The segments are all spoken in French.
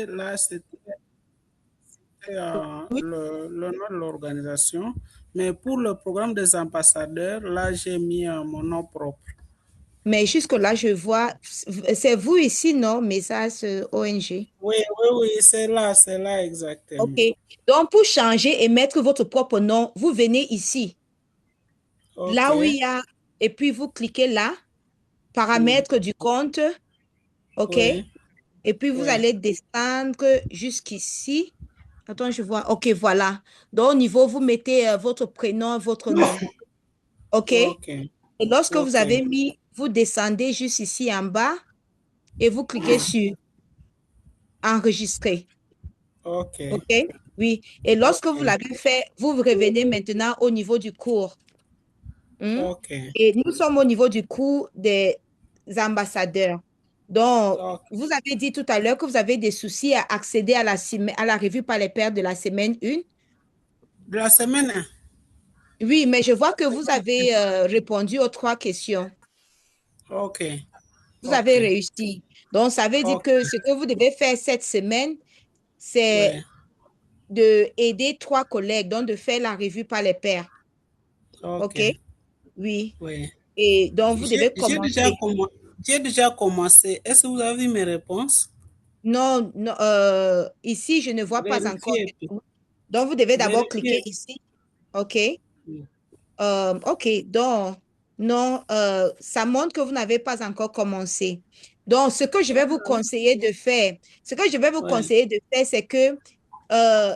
là, c'était Oui. le nom de l'organisation. Mais pour le programme des ambassadeurs, là, j'ai mis mon nom propre. Mais jusque-là, je vois, c'est vous ici, non? Message ONG. Oui, oui, oui, c'est là OK. exactement. Donc, pour changer et mettre votre propre nom, vous venez ici, Ok. là où il y a, et puis vous cliquez là, Hmm. paramètres du compte, OK? Oui, Et puis vous oui. allez descendre jusqu'ici. Attends, je vois. OK, voilà. Donc, au niveau, vous mettez votre prénom, votre nom. OK? Et Ok, lorsque vous ok, avez mis, vous descendez juste ici en bas et vous cliquez sur enregistrer. ok, OK? Oui. Et lorsque vous ok, l'avez fait, vous revenez maintenant au niveau du cours. Hmm? ok, Et nous sommes au niveau du cours des ambassadeurs. Donc, ok. vous avez dit tout à l'heure que vous avez des soucis à accéder à à la revue par les pairs de la semaine 1. De la semaine 1. Oui, mais je vois que vous avez répondu aux 3 questions. Ok, Vous ok, avez réussi. Donc, ça veut dire ok, que ce que vous devez faire cette semaine, c'est oui, de aider 3 collègues, donc de faire la revue par les pairs. ok, OK? Oui. oui. Et donc, vous devez J'ai déjà commencer. j'ai déjà commencé. Est-ce que vous avez mes réponses? Non, non, ici, je ne vois pas encore. Vérifiez, puis Donc, vous devez d'abord cliquer vérifiez. ici. OK. OK. Donc, non, ça montre que vous n'avez pas encore commencé. Donc, ce que je vais vous conseiller de faire, ce que je vais vous Oui, conseiller de faire, c'est que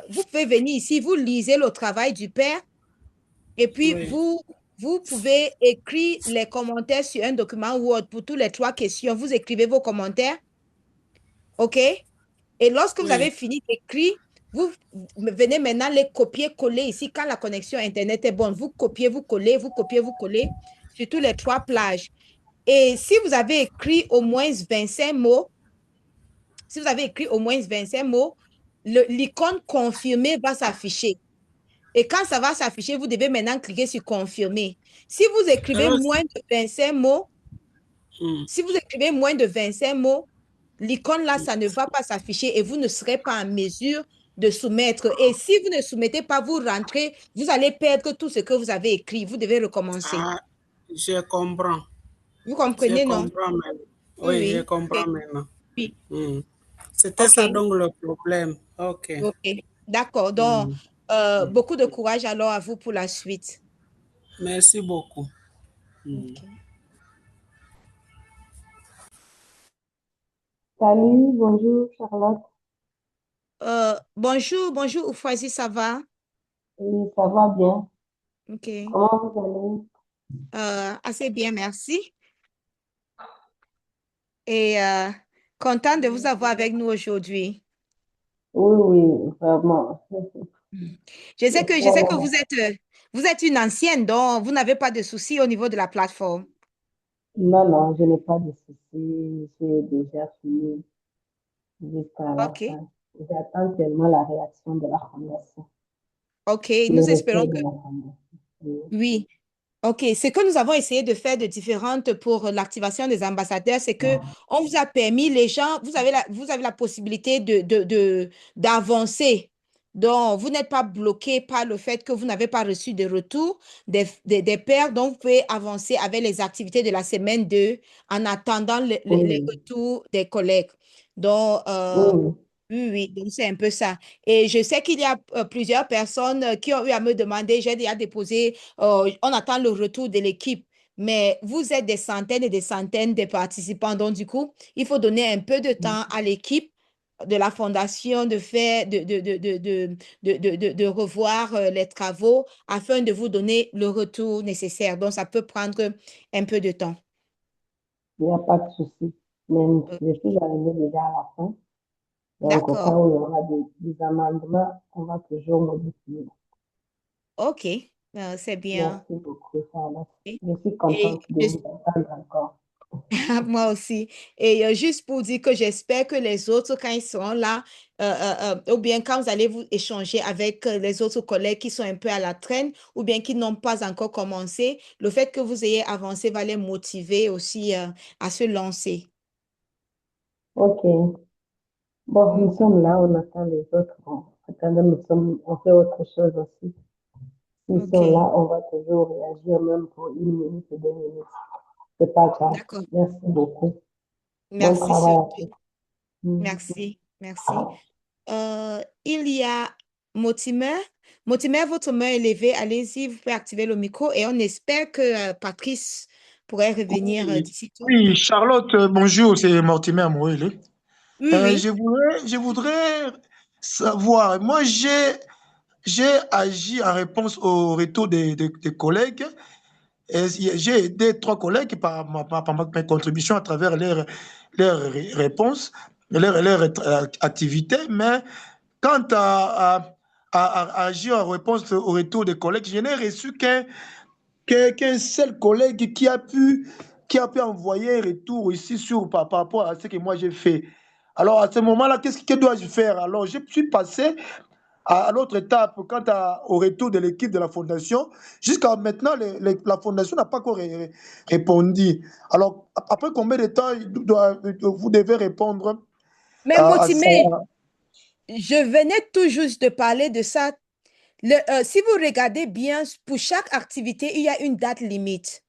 vous pouvez venir ici, vous lisez le travail du père et puis oui, vous pouvez écrire les commentaires sur un document Word pour toutes les 3 questions. Vous écrivez vos commentaires. OK? Et lorsque vous oui, avez fini d'écrire, vous venez maintenant les copier-coller ici quand la connexion Internet est bonne. Vous copiez, vous collez, vous copiez, vous collez sur tous les 3 plages. Et si vous avez écrit au moins 25 mots, si vous avez écrit au moins 25 mots, l'icône confirmer va s'afficher. Et quand ça va s'afficher, vous devez maintenant cliquer sur confirmer. Si vous écrivez alors, moins de 25 mots, hmm, si vous écrivez moins de 25 mots, l'icône là, ça ne va pas s'afficher et vous ne serez pas en mesure de soumettre. Et si vous ne soumettez pas, vous rentrez, vous allez perdre tout ce que vous avez écrit. Vous devez recommencer. ah, je comprends. Vous Je comprenez, non? comprends maintenant. Oui, Oui, je oui. OK. comprends maintenant. Oui. Hmm. C'était ça OK. donc le problème. Ok. OK. D'accord. Donc, Hmm. beaucoup de courage alors à vous pour la suite. Merci beaucoup. Hmm. OK. Salut, bonjour Charlotte. Bonjour, bonjour, Oufwazi, ça va? Oui, ça va bien. OK. Comment vous allez? Assez bien, merci. Et content de vous avoir avec nous aujourd'hui. Oui, oui, vraiment. Je sais que Vraiment. vous êtes une ancienne, donc vous n'avez pas de soucis au niveau de la plateforme. Non, non, je n'ai pas de soucis. J'ai déjà fini jusqu'à la OK. fin. J'attends tellement la réaction de la fondation, OK. le Nous espérons retour de que la fondation. Oui. oui. OK. Ce que nous avons essayé de faire de différentes pour l'activation des ambassadeurs, c'est que on vous a permis, les gens, vous avez la possibilité d'avancer. Donc, vous n'êtes pas bloqué par le fait que vous n'avez pas reçu de retour des pairs, donc vous pouvez avancer avec les activités de la semaine 2 en attendant les Oui, retours des collègues. Donc, oui, oui. oui, oui, donc c'est un peu ça. Et je sais qu'il y a plusieurs personnes qui ont eu à me demander, j'ai déjà déposé, on attend le retour de l'équipe, mais vous êtes des centaines et des centaines de participants, donc du coup, il faut donner un peu de temps à l'équipe de la fondation de faire, de revoir les travaux afin de vous donner le retour nécessaire. Donc, ça peut prendre un peu de temps. Il n'y a pas de souci. Mais Euh, je suis arrivée déjà à la fin. Donc, au cas D'accord. où il y aura des amendements, on va toujours modifier. OK. C'est bien. Merci beaucoup, Charlotte. Et Je suis et contente de je vous entendre encore. moi aussi. Et juste pour dire que j'espère que les autres, quand ils seront là, ou bien quand vous allez vous échanger avec les autres collègues qui sont un peu à la traîne, ou bien qui n'ont pas encore commencé, le fait que vous ayez avancé va les motiver aussi à se lancer. Ok, Bon, nous sommes là, on attend les autres. Bon, attendez, on fait autre chose aussi. S'ils sont OK, là, on va toujours réagir, même pour 1 minute, 2 minutes. C'est pas grave. d'accord. Merci beaucoup. Bon Merci travail à surtout. tous. Mhm. Merci, merci. Il y a Mortimer. Mortimer, votre main est levée. Allez-y, vous pouvez activer le micro et on espère que Patrice pourrait revenir Oui, d'ici tout. oui, Charlotte, bonjour, c'est Mortimer Moël. Oui, oui. Je voudrais savoir, moi j'ai agi en réponse au retour des collègues et j'ai aidé 3 collègues par ma contribution à travers leurs réponses, leurs activités, mais quant à agir en réponse au retour des collègues, je n'ai reçu qu'un seul collègue qui a pu envoyer un retour ici par rapport à ce que moi j'ai fait. Alors à ce moment-là, que dois-je faire? Alors je suis passé à l'autre étape au retour de l'équipe de la fondation. Jusqu'à maintenant, la fondation n'a pas encore répondu. Alors après combien de temps vous devez répondre Mais à ça? Mortimer, je venais tout juste de parler de ça. Si vous regardez bien, pour chaque activité, il y a une date limite.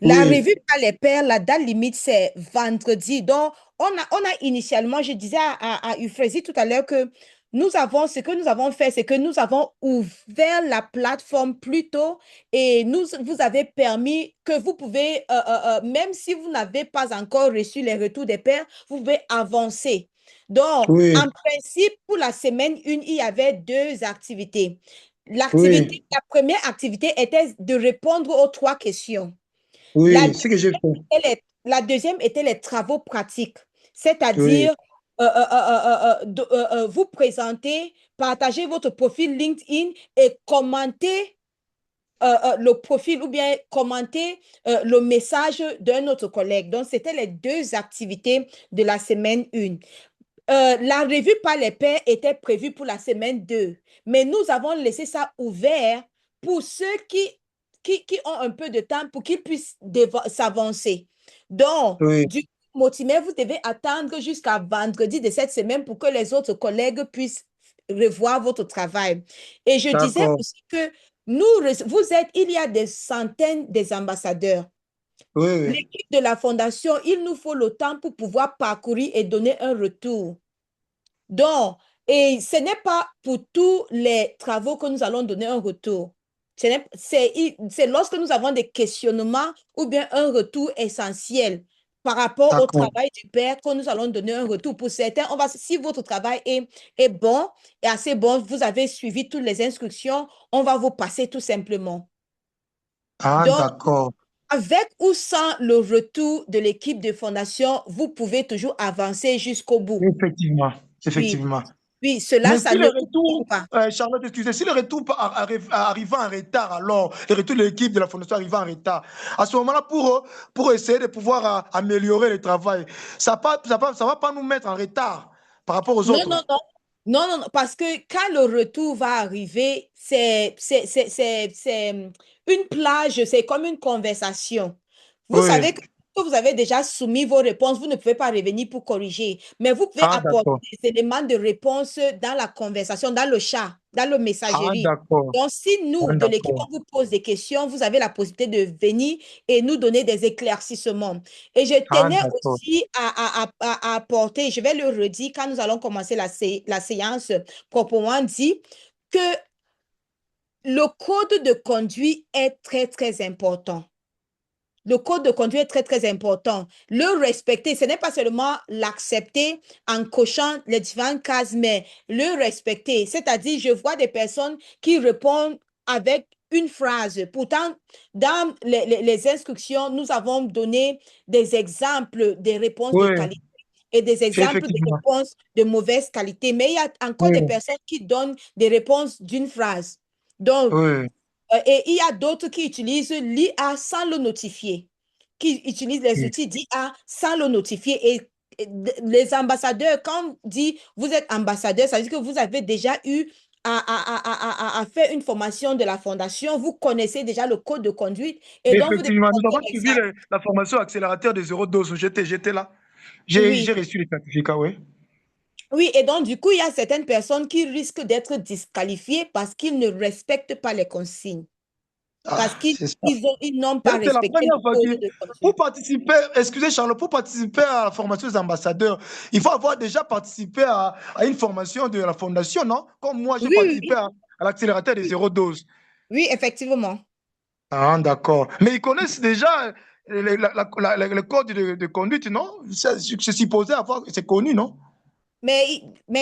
La Oui, revue par les pairs, la date limite, c'est vendredi. Donc, on a initialement, je disais à Euphrasie tout à l'heure que ce que nous avons fait, c'est que nous avons ouvert la plateforme plus tôt et vous avez permis que vous pouvez, même si vous n'avez pas encore reçu les retours des pairs, vous pouvez avancer. Donc, oui, en principe, pour la semaine 1, il y avait 2 activités. oui, La première activité était de répondre aux 3 questions. La oui, ce que j'ai deuxième fait. la deuxième était les travaux pratiques, Oui, c'est-à-dire vous présenter, partager votre profil LinkedIn et commenter le profil ou bien commenter le message d'un autre collègue. Donc, c'était les 2 activités de la semaine 1. La revue par les pairs était prévue pour la semaine 2, mais nous avons laissé ça ouvert pour ceux qui ont un peu de temps pour qu'ils puissent s'avancer. Donc, oui, du coup, Mortimer, vous devez attendre jusqu'à vendredi de cette semaine pour que les autres collègues puissent revoir votre travail. Et je disais d'accord. aussi que il y a des centaines des ambassadeurs. Oui, oui, L'équipe de la fondation, il nous faut le temps pour pouvoir parcourir et donner un retour. Donc, et ce n'est pas pour tous les travaux que nous allons donner un retour. C'est lorsque nous avons des questionnements ou bien un retour essentiel par rapport au d'accord. travail du père que nous allons donner un retour. Pour certains, si votre travail est bon et assez bon, vous avez suivi toutes les instructions, on va vous passer tout simplement. Ah, Donc, d'accord. avec ou sans le retour de l'équipe de fondation, vous pouvez toujours avancer jusqu'au bout. Effectivement, Oui, effectivement. oui, cela, Mais ça si ne le vous bloque retour, pas. Charlotte, excusez, si le retour arrivant en retard, alors, le retour de l'équipe de la fondation arrivant en retard, à ce moment-là, pour essayer de pouvoir améliorer le travail, ça va pas nous mettre en retard par rapport aux Non, autres. non, non. Non, non, non, parce que quand le retour va arriver, c'est une plage, c'est comme une conversation. Vous Oui. savez que vous avez déjà soumis vos réponses, vous ne pouvez pas revenir pour corriger, mais vous pouvez Ah, apporter d'accord. des éléments de réponse dans la conversation, dans le chat, dans le Ah, messagerie. d'accord. Donc, si Ah, nous, de l'équipe, d'accord. on vous pose des questions, vous avez la possibilité de venir et nous donner des éclaircissements. Et je Ah, tenais d'accord. aussi à apporter, je vais le redire quand nous allons commencer la séance proprement dit, que le code de conduite est très, très important. Le code de conduite est très, très important. Le respecter, ce n'est pas seulement l'accepter en cochant les différentes cases, mais le respecter. C'est-à-dire, je vois des personnes qui répondent avec une phrase. Pourtant, dans les instructions, nous avons donné des exemples des réponses de Oui, qualité et des exemples de effectivement. réponses de mauvaise qualité. Mais il y a encore des Oui, personnes qui donnent des réponses d'une phrase. Donc, oui, et il y a d'autres qui utilisent l'IA sans le notifier, qui utilisent les oui. outils d'IA sans le notifier. Et les ambassadeurs, quand on dit vous êtes ambassadeur, ça veut dire que vous avez déjà eu à faire une formation de la fondation, vous connaissez déjà le code de conduite et donc vous devez Effectivement, nous montrer avons suivi l'exemple. la formation accélérateur des 0 doses. J'étais là. J'ai Oui. reçu les certificats, oui. Oui, et donc du coup, il y a certaines personnes qui risquent d'être disqualifiées parce qu'ils ne respectent pas les consignes, Ah, parce qu'ils c'est ça. ils n'ont Là, pas c'est la respecté première le fois code que, de conduite. pour participer, excusez Charles, pour participer à la formation des ambassadeurs, il faut avoir déjà participé à une formation de la fondation, non? Comme moi, j'ai Oui, oui, participé oui, à l'accélérateur des oui, 012. oui, effectivement. Ah, d'accord. Mais ils connaissent déjà le code de conduite, non? C'est supposé avoir, c'est connu, non? Mais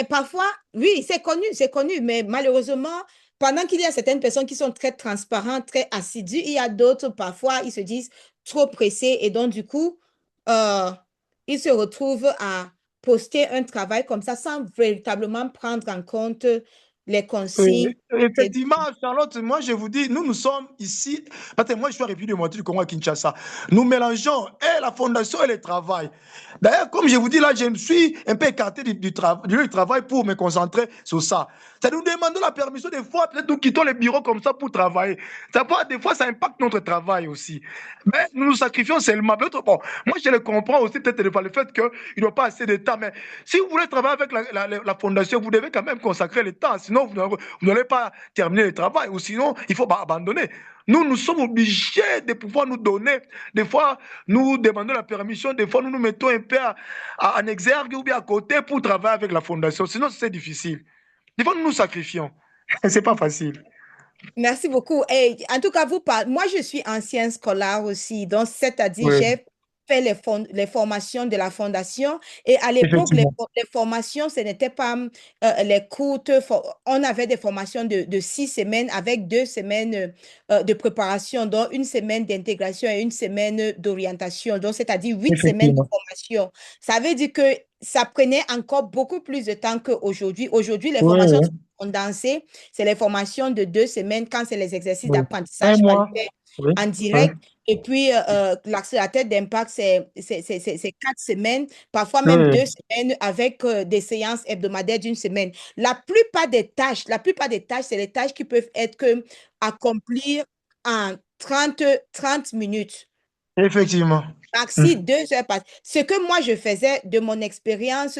parfois, oui, c'est connu, mais malheureusement, pendant qu'il y a certaines personnes qui sont très transparentes, très assidues, il y a d'autres, parfois, ils se disent trop pressés et donc, du coup, euh, ils se retrouvent à poster un travail comme ça sans véritablement prendre en compte les consignes. Effectivement, Charlotte, moi je vous dis, nous sommes ici, parce que moi je suis en République démocratique du Congo à Kinshasa. Nous mélangeons et la fondation et le travail. D'ailleurs, comme je vous dis là, je me suis un peu écarté du travail pour me concentrer sur ça. Ça nous demande la permission des fois, peut-être nous quittons le bureau comme ça pour travailler. Des fois, ça impacte notre travail aussi. Mais nous nous sacrifions seulement. Bon, moi je le comprends aussi, peut-être le fait qu'il n'y a pas assez de temps. Mais si vous voulez travailler avec la fondation, vous devez quand même consacrer le temps. Sinon, vous n'allez pas terminer le travail ou sinon il faut abandonner. Nous sommes obligés de pouvoir nous donner. Des fois, nous demandons la permission. Des fois, nous nous mettons un peu en exergue ou bien à côté pour travailler avec la fondation. Sinon, c'est difficile. Des fois, nous nous sacrifions. C'est pas facile. Merci beaucoup. Et en tout cas, moi, je suis ancien scolaire aussi. Donc, c'est-à-dire, Oui, j'ai fait les formations de la fondation. Et à l'époque, effectivement. les formations, ce n'était pas les courtes. On avait des formations de 6 semaines avec 2 semaines de préparation, donc une semaine d'intégration et une semaine d'orientation. Donc, c'est-à-dire 8 semaines de Effectivement. formation. Ça veut dire que ça prenait encore beaucoup plus de temps qu'aujourd'hui. Aujourd'hui, les Oui, formations oui, sont condensées. C'est les formations de 2 semaines quand c'est les exercices oui. Un d'apprentissage, il va le mois. faire Oui, en oui, direct. Et puis, l'accélérateur d'impact, c'est 4 semaines, parfois même oui. 2 semaines avec des séances hebdomadaires d'une semaine. La plupart des tâches, c'est les tâches qui peuvent être accomplies en trente minutes. Effectivement. Maxi Hmm. 2 heures par. Ce que moi je faisais de mon expérience,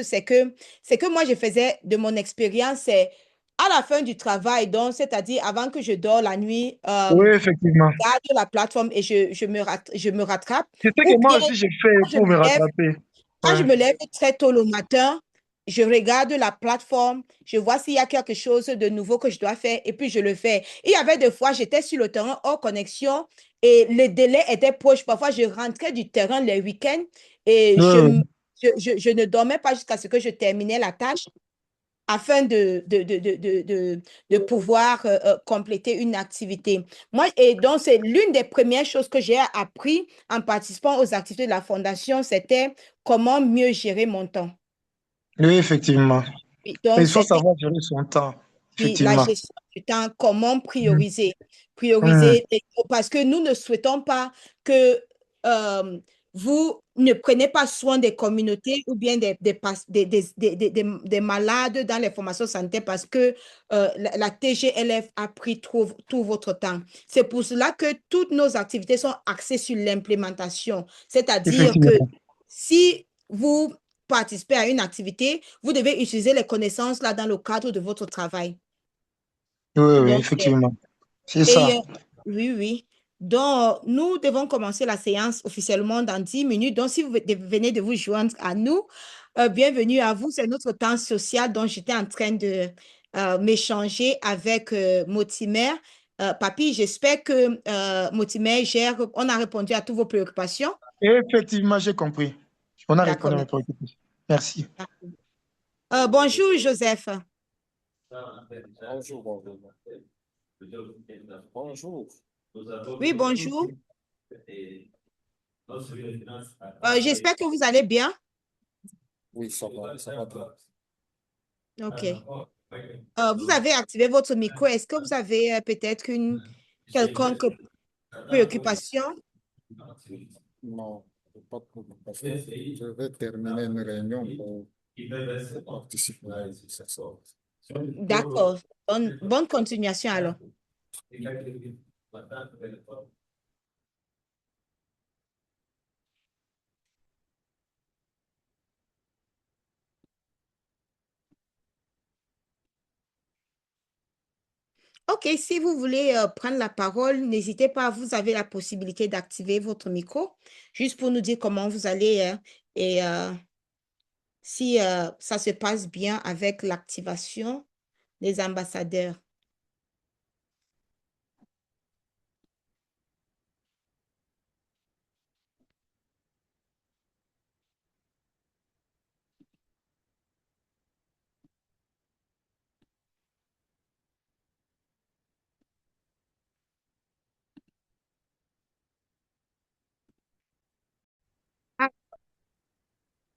c'est à la fin du travail, donc c'est-à-dire avant que je dors la nuit, Oui, effectivement. je regarde la plateforme et je me rattrape. C'est ce Ou que moi bien aussi j'ai fait quand je pour me me lève, rattraper. quand je Ouais. me lève très tôt le matin, je regarde la plateforme, je vois s'il y a quelque chose de nouveau que je dois faire et puis je le fais. Il y avait des fois, j'étais sur le terrain hors connexion et le délai était proche. Parfois, je rentrais du terrain les week-ends et Oui, oui. je ne dormais pas jusqu'à ce que je terminais la tâche afin de pouvoir compléter une activité. Moi, et donc, c'est l'une des premières choses que j'ai appris en participant aux activités de la Fondation, c'était comment mieux gérer mon temps. Oui, effectivement. Oui, Mais donc, il faut c'était savoir gérer son temps. puis la Effectivement. gestion du temps, comment Mhm. prioriser. Mhm. Parce que nous ne souhaitons pas que euh, vous ne prenez pas soin des communautés ou bien des malades dans les formations sanitaires parce que la TGLF a pris tout votre temps. C'est pour cela que toutes nos activités sont axées sur l'implémentation. C'est-à-dire que Effectivement. si vous participez à une activité, vous devez utiliser les connaissances là dans le cadre de votre travail. Oui, oui, Donc, effectivement. C'est et ça. oui, oui. Donc, nous devons commencer la séance officiellement dans 10 minutes. Donc, si vous venez de vous joindre à nous, bienvenue à vous. C'est notre temps social dont j'étais en train de m'échanger avec Motimer. Papy, j'espère que Motimer gère, on a répondu à toutes vos préoccupations. Effectivement, j'ai compris. On a D'accord. répondu à mes préoccupations. Merci. Bonjour, Joseph. Bonjour, bonjour. Bonjour. Oui, bonjour. J'espère que vous allez bien. Oui, ça va bien. OK. Vous avez activé votre micro. Est-ce que vous avez peut-être une quelconque préoccupation? Non, pas de problème. Parce que je vais terminer une réunion pour participer à ce soir. D'accord. Bonne continuation alors. OK, si vous voulez prendre la parole, n'hésitez pas, vous avez la possibilité d'activer votre micro, juste pour nous dire comment vous allez et si ça se passe bien avec l'activation des ambassadeurs.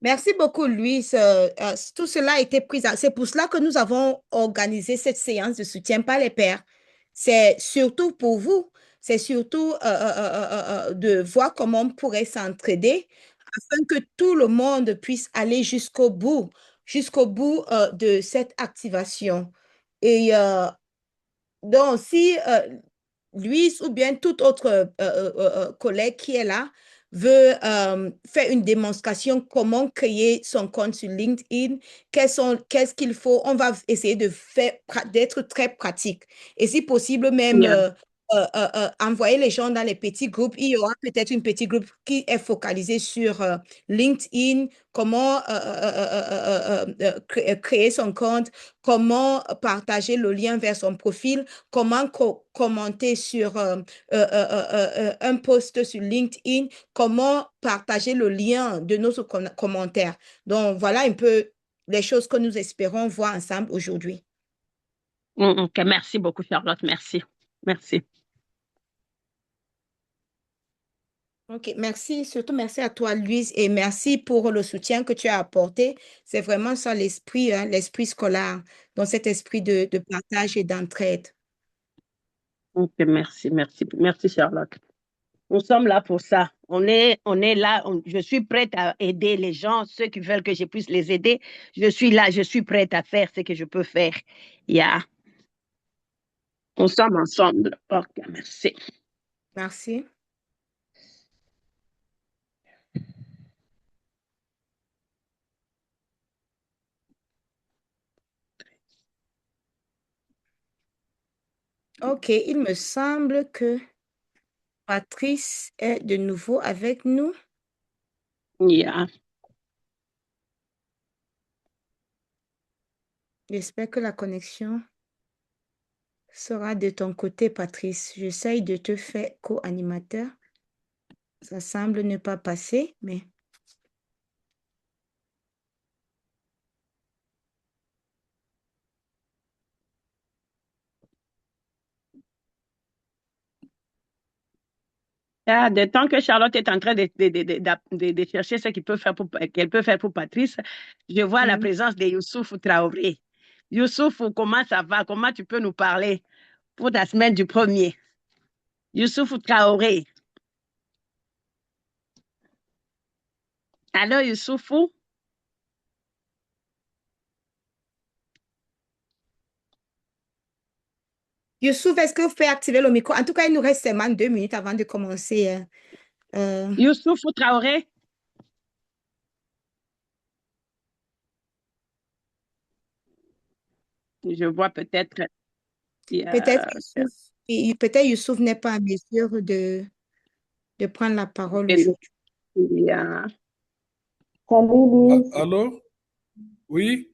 Merci beaucoup, Louise. Tout cela a été pris. C'est pour cela que nous avons organisé cette séance de soutien par les pairs. C'est surtout pour vous. C'est surtout de voir comment on pourrait s'entraider afin que tout le monde puisse aller jusqu'au bout de cette activation. Et donc, si Louise ou bien tout autre collègue qui est là veut faire une démonstration comment créer son compte sur LinkedIn, qu'est-ce qu'il faut, on va essayer de faire, d'être très pratique. Et si possible, même Yeah. envoyer les gens dans les petits groupes. Il y aura peut-être une petit groupe qui est focalisé sur LinkedIn, comment créer son compte, comment partager le lien vers son profil, comment commenter sur un post sur LinkedIn, comment partager le lien de notre commentaire. Donc, voilà un peu les choses que nous espérons voir ensemble aujourd'hui. OK, merci beaucoup, Charlotte. Merci. Merci. OK, merci. Surtout merci à toi, Louise, et merci pour le soutien que tu as apporté. C'est vraiment ça l'esprit, hein, l'esprit scolaire, dans cet esprit de partage et d'entraide. OK, merci, merci. Merci, Charlotte. Nous sommes là pour ça. On est là. Je suis prête à aider les gens, ceux qui veulent que je puisse les aider. Je suis là, je suis prête à faire ce que je peux faire. Yeah. Nous sommes ensemble. OK, merci. Merci. OK, il me semble que Patrice est de nouveau avec nous. Yeah. J'espère que la connexion sera de ton côté, Patrice. J'essaye de te faire co-animateur. Ça semble ne pas passer, mais... Ah, de temps que Charlotte est en train de chercher ce qu'elle peut faire pour Patrice, je vois la présence de Youssouf Traoré. Youssouf, comment ça va? Comment tu peux nous parler pour ta semaine du 1er? Youssouf Traoré. Allô, Youssoufou? Youssouf, est-ce que vous pouvez activer le micro? En tout cas, il nous reste seulement 2 minutes avant de commencer. Youssoufou Traoré? Je vois peut-être. Peut-être Youssouf n'est pas en mesure de prendre la parole aujourd'hui. Salut, Lise. Allô? Oui?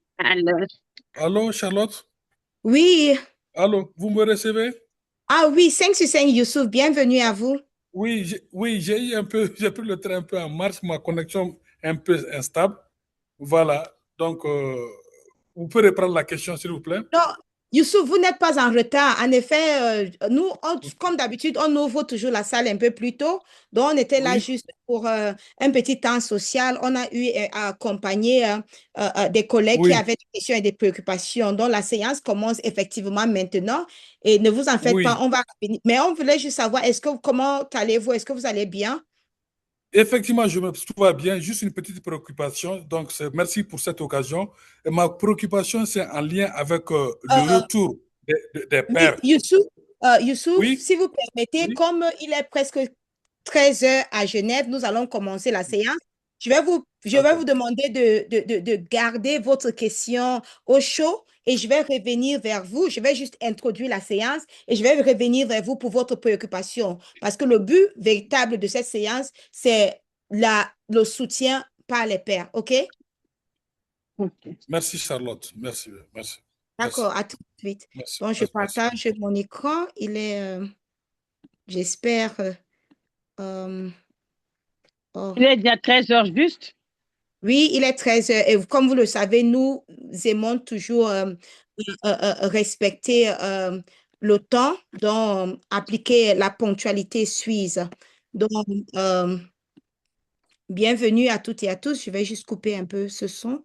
Allô, Charlotte? Oui. Allô, vous me recevez? Ah oui, 5 sur 5, Youssouf, bienvenue à vous. Oui, j'ai pris le train un peu en marche, ma connexion est un peu instable. Voilà, donc vous pouvez reprendre la question, s'il vous plaît. Non, Youssouf, vous n'êtes pas en retard. En effet, nous, comme d'habitude, on ouvre toujours la salle un peu plus tôt. Donc, on était là juste pour un petit temps social. On a eu à accompagner des collègues qui avaient des questions et des préoccupations. Donc, la séance commence effectivement maintenant. Et ne vous en faites pas, on va... Mais on voulait juste savoir, comment allez-vous? Est-ce que vous allez bien? Effectivement, tout va bien, juste une petite préoccupation. Donc, merci pour cette occasion. Et ma préoccupation, c'est en lien avec le retour des pères. Youssouf, si vous permettez, comme il est presque 13 heures à Genève, nous allons commencer la séance. Je vais vous D'accord. demander de garder votre question au chaud et je vais revenir vers vous. Je vais juste introduire la séance et je vais revenir vers vous pour votre préoccupation. Parce que le but véritable de cette séance, c'est le soutien par les pairs. OK? Ok. Merci, Charlotte. Merci. Merci. Merci. D'accord, à tout de suite. Merci. Bon, je Merci. Merci. partage mon écran. Il est, j'espère, oh. Il est déjà 13 heures juste. Oui, il est 13 heures. Et comme vous le savez, nous aimons toujours respecter le temps, donc appliquer la ponctualité suisse. Donc, euh, bienvenue à toutes et à tous. Je vais juste couper un peu ce son.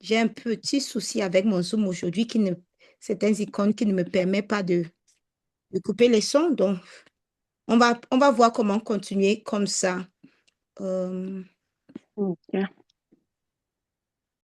J'ai un petit souci avec mon Zoom aujourd'hui certaines icônes qui ne me permettent pas de couper les sons. Donc, on va voir comment continuer comme ça. Ok.